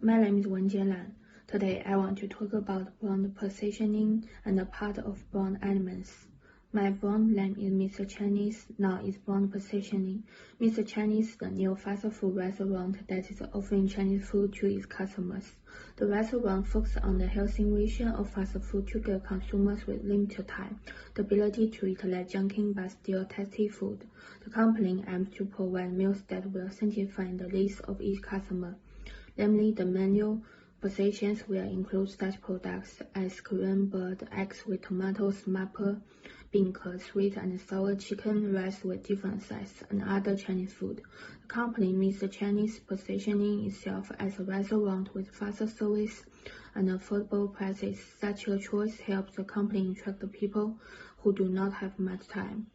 My name is Lan. Today I want to talk about brand positioning and a part of brand elements. My brand name is Mr. Chinese. Now is brand positioning. Mr. Chinese is the new fast food restaurant that is offering Chinese food to its customers. The restaurant focuses on the healthy version of fast food to give consumers with limited time the ability to eat less junky but still tasty food. The company aims to provide meals that will satisfy the needs of each customer. Namely, the menu positions will include such products as scrambled eggs with tomatoes, maple, bean curd, sweet and sour chicken, rice with different sizes, and other Chinese food. The company Mr. Chinese positioning itself as a restaurant with faster service and affordable prices. Such a choice helps the company attract the people who do not have much time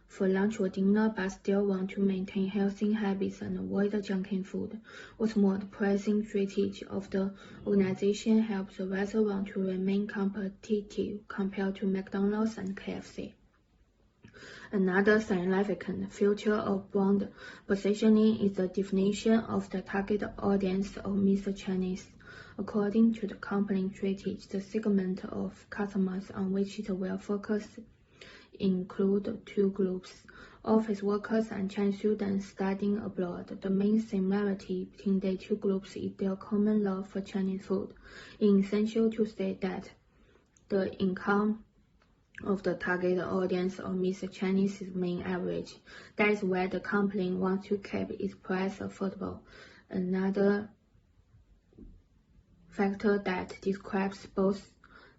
for lunch or dinner but still want to maintain healthy habits and avoid junky food. What's more, the pricing strategy of the organization helps the restaurant to remain competitive compared to McDonald's and KFC. Another significant feature of brand positioning is the definition of the target audience of Mr. Chinese. According to the company strategy, the segment of customers on which it will focus include two groups: office workers and Chinese students studying abroad. The main similarity between the two groups is their common love for Chinese food. It is essential to say that the income of the target audience of Mr. Chinese is main average. That is why the company wants to keep its price affordable. Another factor that describes both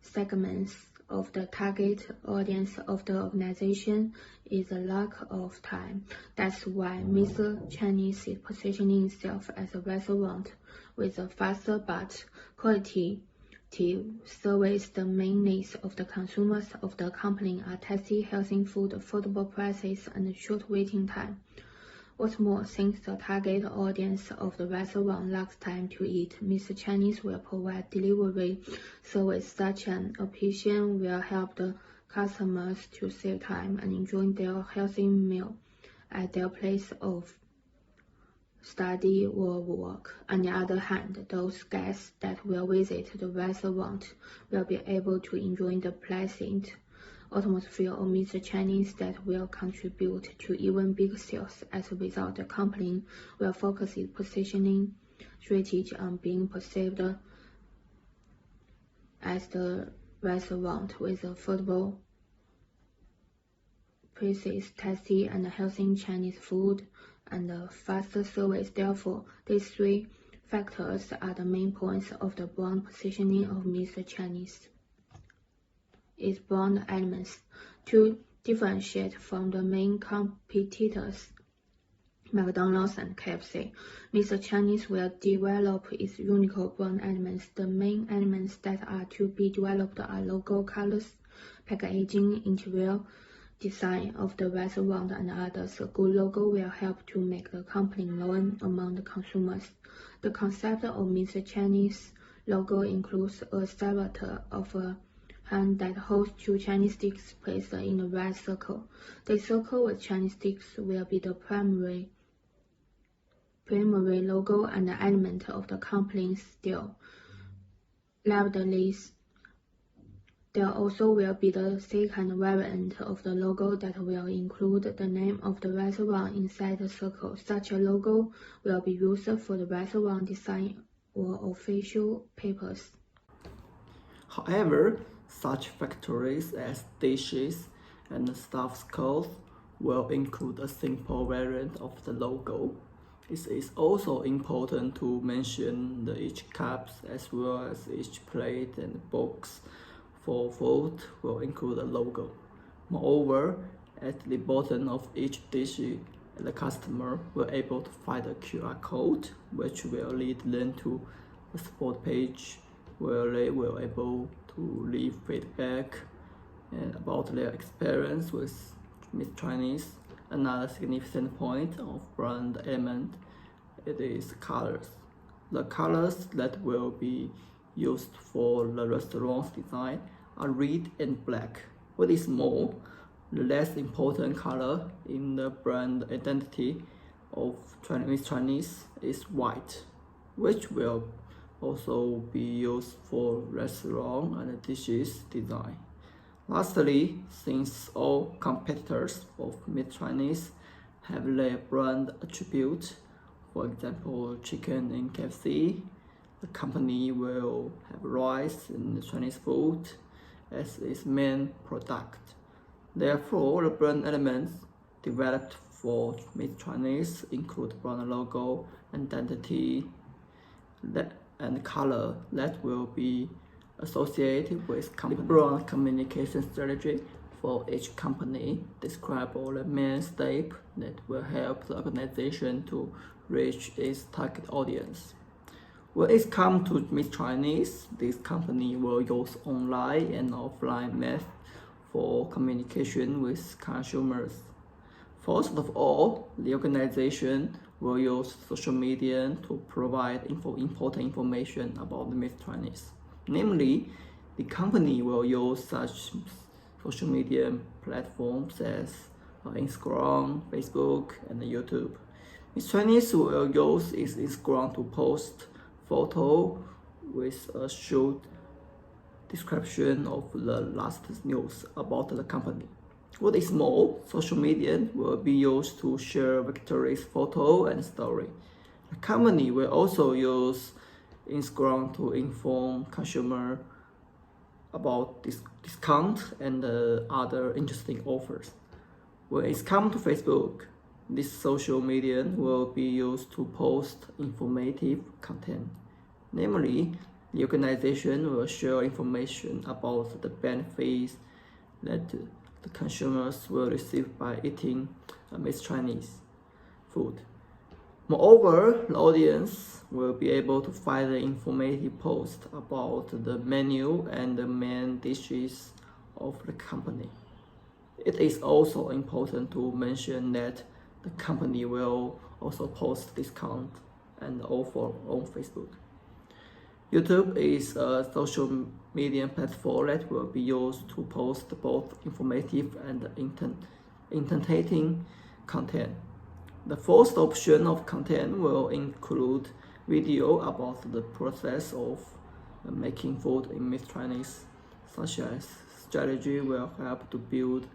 segments of the target audience of the organization is the lack of time. That's why Mr. Chinese is positioning itself as a restaurant with a faster but qualitative service. The main needs of the consumers of the company are tasty, healthy food, affordable prices, and short waiting time. What's more, since the target audience of the restaurant lacks time to eat, Mr. Chinese will provide delivery service. Such an option will help the customers to save time and enjoy their healthy meal at their place of study or work. On the other hand, those guests that will visit the restaurant will be able to enjoy the pleasant atmosphere of Mr. Chinese that will contribute to even bigger sales. As a result, the company will focus its positioning strategy on being perceived as the restaurant with affordable prices, tasty and healthy Chinese food, and faster service. Therefore, these three factors are the main points of the brand positioning of Mr. Chinese. Its brand elements to differentiate from the main competitors, McDonald's and KFC. Mr. Chinese will develop its unique brand elements. The main elements that are to be developed are logo, colors, packaging, interior design of the restaurant, and others. A good logo will help to make the company known among the consumers. The concept of Mr. Chinese logo includes a silhouette of a hand that holds two Chinese sticks placed in the right circle. The circle with Chinese sticks will be the primary logo and the element of the company's style. Nevertheless, there also will be the second variant of the logo that will include the name of the restaurant inside the circle. Such a logo will be used for the restaurant design or official papers. However, such factors as dishes and staff's clothes will include a simple variant of the logo. It is also important to mention that each cup as well as each plate and box for food will include a logo. Moreover, at the bottom of each dish, the customer will be able to find a QR code, which will lead them to a support page where they will be able to leave feedback and about their experience with Mr. Chinese. Another significant point of brand element is colors. The colors that will be used for the restaurant's design are red and black. What is more, the less important color in the brand identity of Chinese is white. which will also be used for restaurant and dishes design. Lastly, since all competitors of Meet Chinese have their brand attribute, for example, chicken in KFC, the company will have rice in Chinese food as its main product. Therefore, the brand elements developed for Meet Chinese include brand logo, identity, and color that will be associated with company. The brand communication strategy for each company describe all the main steps that will help the organization to reach its target audience. When it comes to Meet Chinese, this company will use online and offline methods for communication with consumers. First of all, the organization will use social media to provide important information about the Meet Chinese. Namely, the company will use such social media platforms as Instagram, Facebook, and YouTube. Meet Chinese will use its Instagram to post photo with a short description of the last news about the company. What is more, social media will be used to share victories photo and story. The company will also use Instagram to inform consumer about discount and other interesting offers. When it comes to Facebook, this social media will be used to post informative content. Namely, the organization will share information about the benefits that the consumers will receive by eating Meet Chinese food. Moreover, the audience will be able to find the informative post about the menu and the main dishes of the company. It is also important to mention that the company will also post discount and offer on Facebook. YouTube is a social media platform that will be used to post both informative and entertaining content. The first option of content will include video about the process of making food in Meet Chinese, such as strategy will help to build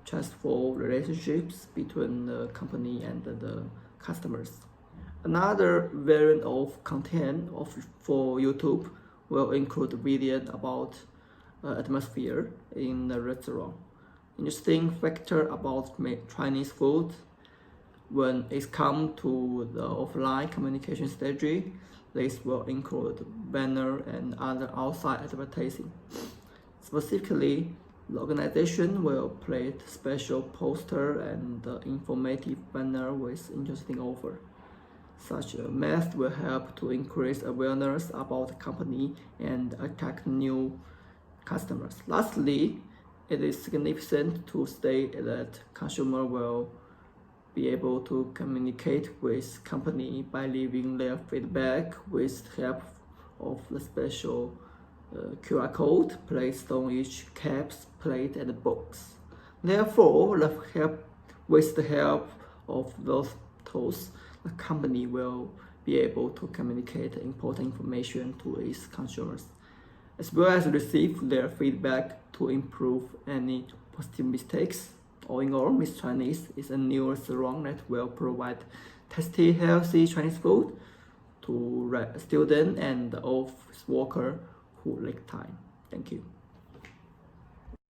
trustful relationships between the company and the customers. Another variant of content for YouTube will include video about atmosphere in the restaurant. Interesting factor about Chinese food, when it comes to the offline communication strategy, this will include banner and other outside advertising. Specifically, the organization will place special poster and informative banner with interesting offer. Such a method will help to increase awareness about the company and attract new customers. Lastly, it is significant to state that consumer will be able to communicate with company by leaving their feedback with help of the special QR code placed on each caps, plate, and box. Therefore, with the help of those tools, the company will be able to communicate important information to its consumers, as well as receive their feedback to improve any positive mistakes. All in all, Meet Chinese is a new restaurant that will provide tasty, healthy Chinese food to students and office workers who lack time. Thank you.